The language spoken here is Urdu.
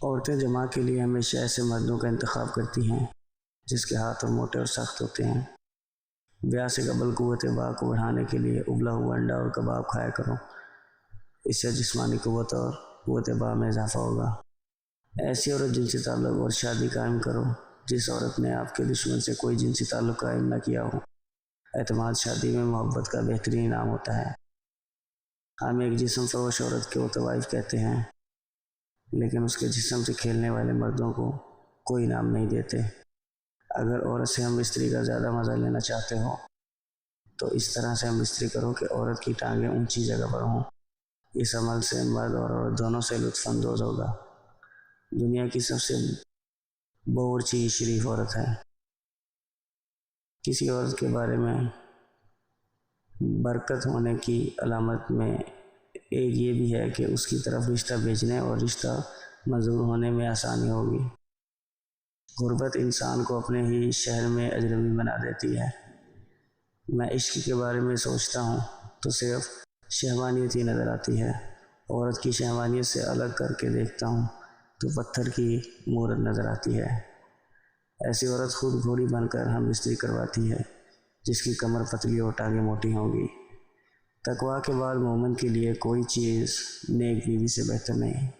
عورتیں جماع کے لیے ہمیشہ ایسے مردوں کا انتخاب کرتی ہیں جس کے ہاتھ اور موٹے اور سخت ہوتے ہیں۔ بیاہ سے قبل قوت باء کو بڑھانے کے لیے ابلا ہوا انڈا اور کباب کھایا کرو، اس سے جسمانی قوت اور قوت باء میں اضافہ ہوگا۔ ایسی عورت جنسی تعلق اور شادی قائم کرو جس عورت نے آپ کے دشمن سے کوئی جنسی تعلق قائم نہ کیا ہو۔ اعتماد شادی میں محبت کا بہترین انعام ہوتا ہے۔ ہم ایک جسم فروش عورت کو طوائف کہتے ہیں، لیکن اس کے جسم سے کھیلنے والے مردوں کو کوئی انعام نہیں دیتے۔ اگر عورت سے ہم بستری کا زیادہ مزہ لینا چاہتے ہو تو اس طرح سے ہم بستری کرو کہ عورت کی ٹانگیں اونچی جگہ پر ہوں۔ اس عمل سے مرد اور عورت دونوں سے لطف اندوز ہوگا۔ دنیا کی سب سے باورچی شریف عورت ہے۔ کسی عورت کے بارے میں برکت ہونے کی علامت میں ایک یہ بھی ہے کہ اس کی طرف رشتہ بھیجنے اور رشتہ منظور ہونے میں آسانی ہوگی۔ غربت انسان کو اپنے ہی شہر میں اجنبی بنا دیتی ہے۔ میں عشق کے بارے میں سوچتا ہوں تو صرف شہوانیت ہی نظر آتی ہے۔ عورت کی شہوانیت سے الگ کر کے دیکھتا ہوں تو پتھر کی مورت نظر آتی ہے۔ ایسی عورت خود گھوڑی بن کر ہم بستری کرواتی ہے جس کی کمر پتلی اور ٹانگیں موٹی ہوں گی۔ تقویٰ کے بعد مومن کے لیے کوئی چیز نیک بیوی سے بہتر نہیں۔